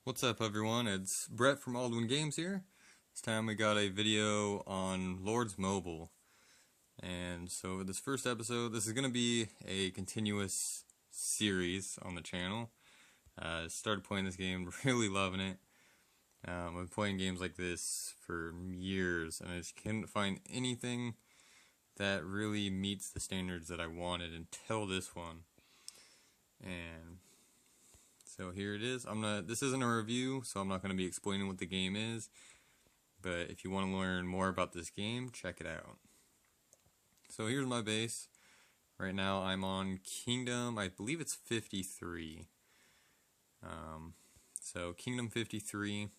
What's up everyone, it's Brett from Aldwin Games here. This time we got a video on Lords Mobile. And so this first episode, this is going to be a continuous series on the channel. Started playing this game, really loving it. I've been playing games like this for years and I just couldn't find anything that really meets the standards that I wanted until this one. And so here it is. This isn't a review, so I'm not going to be explaining what the game is. But if you want to learn more about this game, check it out. So here's my base. Right now I'm on Kingdom, I believe it's 53. So Kingdom 53,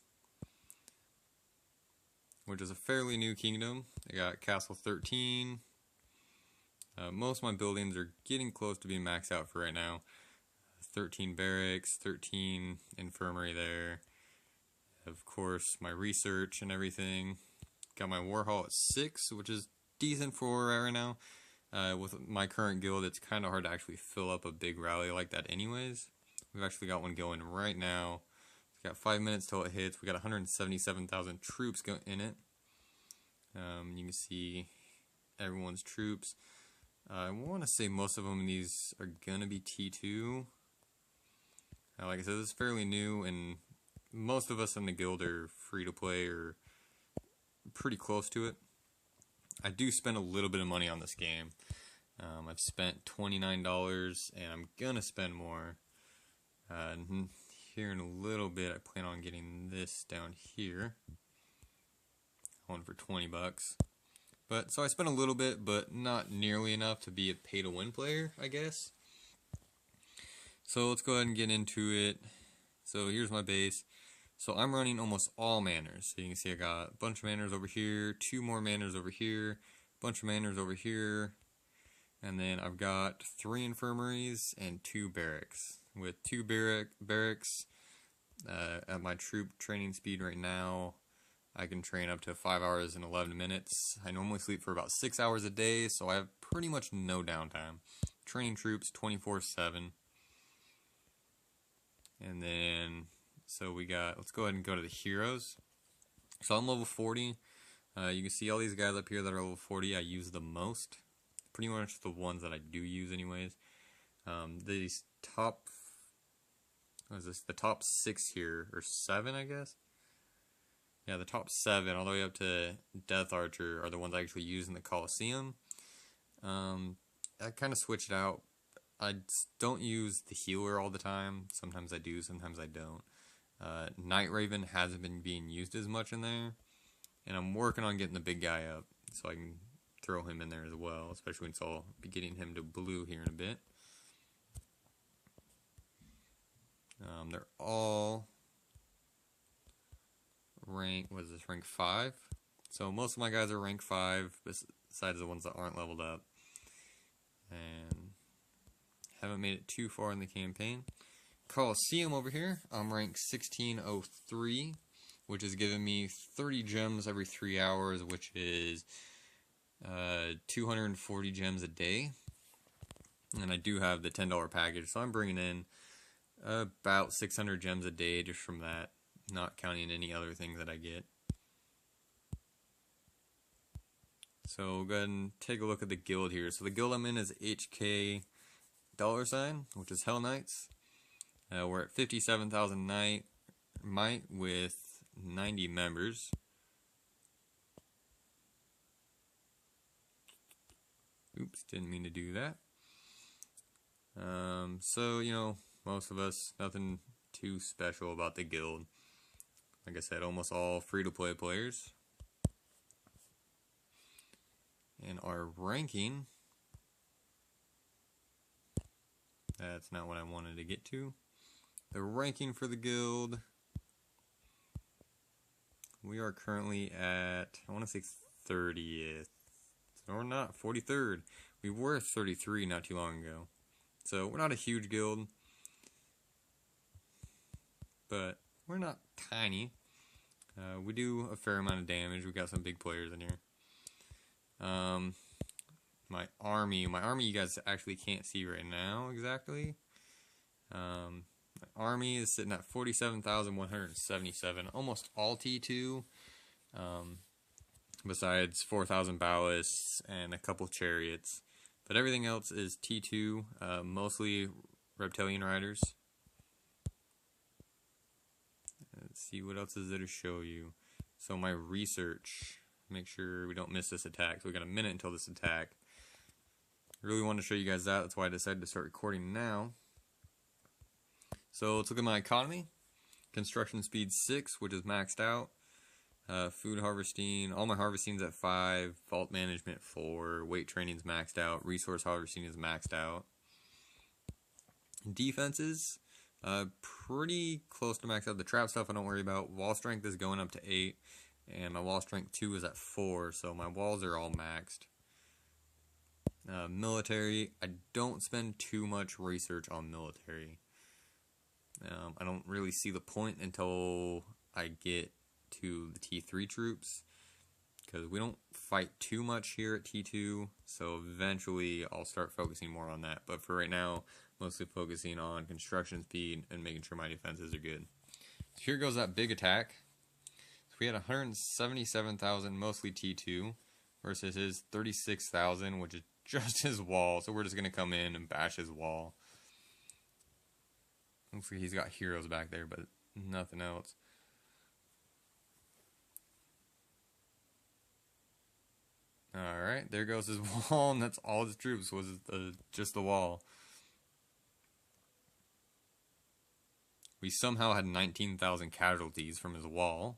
which is a fairly new kingdom. I got Castle 13. Most of my buildings are getting close to being maxed out for right now. 13 barracks, 13 infirmary there. Of course, my research and everything. Got my war hall at 6, which is decent for right now. With my current guild, it's kind of hard to actually fill up a big rally like that anyways. We've actually got one going right now. It's got 5 minutes till it hits. We got 177,000 troops in it. You can see everyone's troops. I want to say most of them these are going to be T2. Like I said, this is fairly new, and most of us in the guild are free to play or pretty close to it. I do spend a little bit of money on this game. I've spent $29, and I'm gonna spend more. Here in a little bit, I plan on getting this down here. One for 20 bucks. But so I spent a little bit, but not nearly enough to be a pay-to-win player, I guess. So let's go ahead and get into it. So here's my base. So I'm running almost all manors. So you can see I got a bunch of manors over here, 2 more manors over here, a bunch of manors over here, and then I've got 3 infirmaries and 2 barracks. With 2 barracks at my troop training speed right now, I can train up to 5 hours and 11 minutes. I normally sleep for about 6 hours a day, so I have pretty much no downtime. Training troops 24/7. And then, so we got, let's go ahead and go to the heroes. So I'm level 40. You can see all these guys up here that are level 40 I use the most. Pretty much the ones that I do use anyways. These top, what is this, the top 6 here, or 7 I guess? Yeah, the top 7 all the way up to Death Archer are the ones I actually use in the Coliseum. I kind of switched out. I don't use the healer all the time. Sometimes I do, sometimes I don't. Night Raven hasn't been being used as much in there. And I'm working on getting the big guy up so I can throw him in there as well. Especially since I'll be getting him to blue here in a bit. They're all rank 5. So most of my guys are rank 5 besides the ones that aren't leveled up. And haven't made it too far in the campaign. Coliseum over here, I'm rank 1603, which is giving me 30 gems every 3 hours, which is 240 gems a day. And I do have the $10 package, so I'm bringing in about 600 gems a day just from that, not counting any other things that I get. So we'll go ahead and take a look at the guild here. So the guild I'm in is HK $, which is Hell Knights. We're at 57,000 might with 90 members. Oops, didn't mean to do that. So, you know, most of us, nothing too special about the guild. Like I said, almost all free-to-play players. And our ranking, that's not what I wanted to get to. The ranking for the guild, we are currently at, I want to say 30th. So we're not, 43rd. We were at 33 not too long ago. So we're not a huge guild, but we're not tiny. We do a fair amount of damage. We got some big players in here. My army you guys actually can't see right now exactly. My army is sitting at 47,177, almost all T2, besides 4,000 ballasts and a couple chariots. But everything else is T2, mostly reptilian riders. Let's see, what else is there to show you? So my research, make sure we don't miss this attack. So we got a minute until this attack. Really want to show you guys that. That's why I decided to start recording now. So let's look at my economy. Construction speed 6, which is maxed out. Food harvesting, all my harvesting's at 5. Vault management 4. Weight training's maxed out. Resource harvesting is maxed out. Defenses, pretty close to maxed out. The trap stuff I don't worry about. Wall strength is going up to 8. And my wall strength 2 is at 4. So my walls are all maxed. Military, I don't spend too much research on military. I don't really see the point until I get to the T3 troops, because we don't fight too much here at T2, so eventually I'll start focusing more on that. But for right now, mostly focusing on construction speed and making sure my defenses are good. So here goes that big attack. So we had 177,000, mostly T2, versus his 36,000, which is just his wall. So we're just going to come in and bash his wall. Looks like he's got heroes back there, but nothing else. Alright, there goes his wall, and that's all his troops, was just the wall. We somehow had 19,000 casualties from his wall.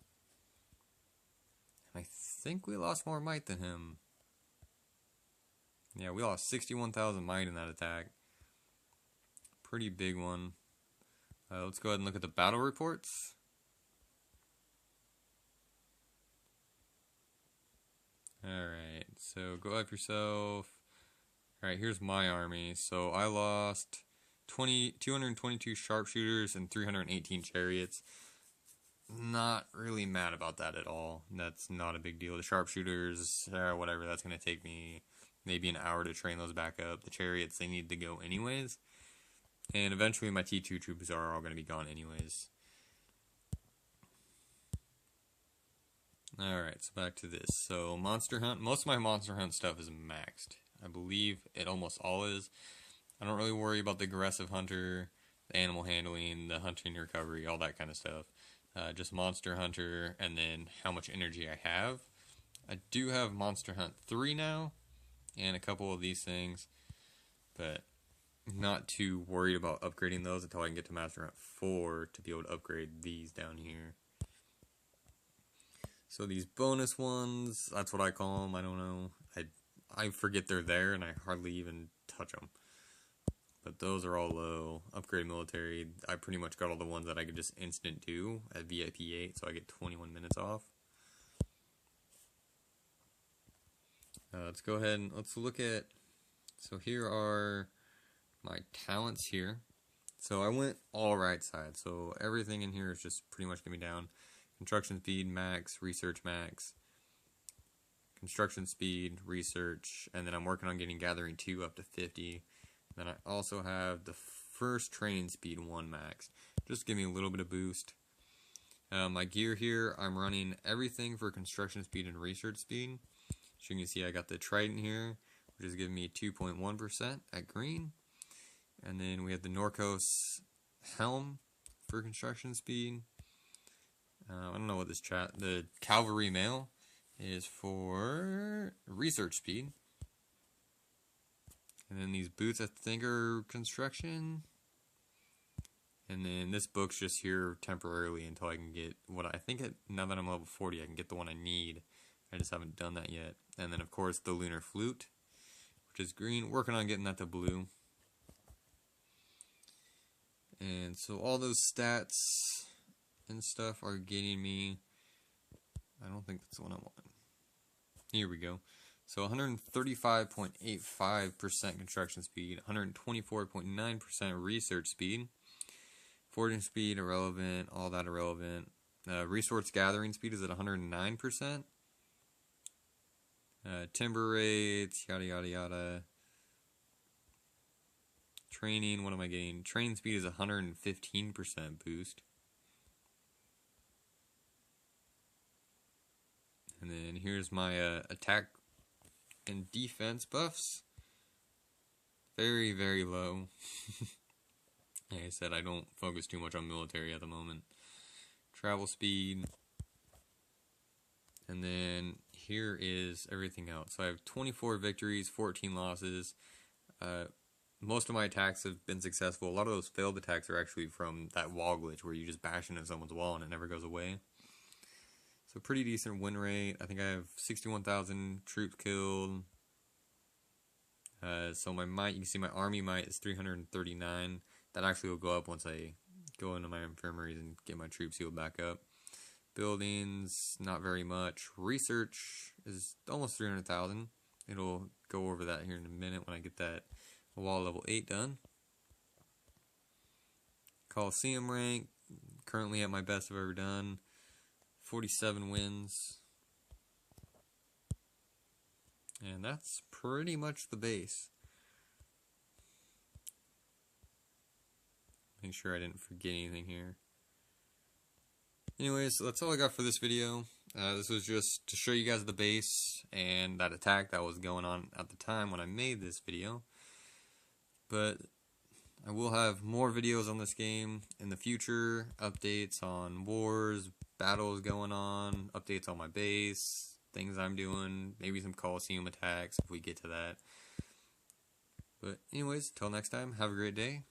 And I think we lost more might than him. Yeah, we lost 61,000 might in that attack. Pretty big one. Let's go ahead and look at the battle reports. Alright, so go up yourself. Alright, here's my army. So I lost 222 sharpshooters and 318 chariots. Not really mad about that at all. That's not a big deal. The sharpshooters, whatever, that's going to take me maybe an hour to train those back up. The chariots, they need to go anyways. And eventually my T2 troops are all going to be gone anyways. Alright, so back to this. So Monster Hunt, most of my Monster Hunt stuff is maxed. I believe it almost all is. I don't really worry about the aggressive hunter, the animal handling, the hunting recovery, all that kind of stuff. Just Monster Hunter, and then how much energy I have. I do have Monster Hunt 3 now, and a couple of these things, but not too worried about upgrading those until I can get to Master Hunt 4 to be able to upgrade these down here. So these bonus ones, that's what I call them, I don't know. I forget they're there and I hardly even touch them. But those are all low. Upgrade military, I pretty much got all the ones that I could just instant do at VIP 8, so I get 21 minutes off. Let's go ahead and let's look at, so here are my talents here. So I went all right side, so everything in here is just pretty much going to be down. Construction speed max, research max, construction speed, research, and then I'm working on getting gathering 2 up to 50. Then I also have the first training speed 1 max, just give me a little bit of boost. My gear here, I'm running everything for construction speed and research speed. As you can see, I got the Trident here, which is giving me 2.1% at green. And then we have the Norcos helm for construction speed. I don't know what this the Cavalry Mail is for research speed. And then these boots I think are construction. And then this book's just here temporarily until I can get what I think, now that I'm level 40, I can get the one I need. I just haven't done that yet. And then of course the Lunar Flute, which is green, working on getting that to blue. And so all those stats and stuff are getting me, I don't think that's the one I want. Here we go. So 135.85% construction speed, 124.9% research speed, forging speed irrelevant, all that irrelevant. Resource gathering speed is at 109%. Timber rates, yada yada yada. Training, what am I getting? Training speed is 115% boost. And then here's my attack and defense buffs. Very, very low. Like I said, I don't focus too much on military at the moment. Travel speed. And then here is everything else. So I have 24 victories, 14 losses. Most of my attacks have been successful. A lot of those failed attacks are actually from that wall glitch where you just bash into someone's wall and it never goes away. So pretty decent win rate. I think I have 61,000 troops killed. So my might, you can see my army might is 339. That actually will go up once I go into my infirmaries and get my troops healed back up. Buildings, not very much. Research is almost 300,000. It'll go over that here in a minute when I get that wall level 8 done. Coliseum rank, currently at my best I've ever done. 47 wins. And that's pretty much the base. Make sure I didn't forget anything here. Anyways, that's all I got for this video. This was just to show you guys the base and that attack that was going on at the time when I made this video. But I will have more videos on this game in the future. Updates on wars, battles going on, updates on my base, things I'm doing, maybe some Coliseum attacks if we get to that. But anyways, till next time, have a great day.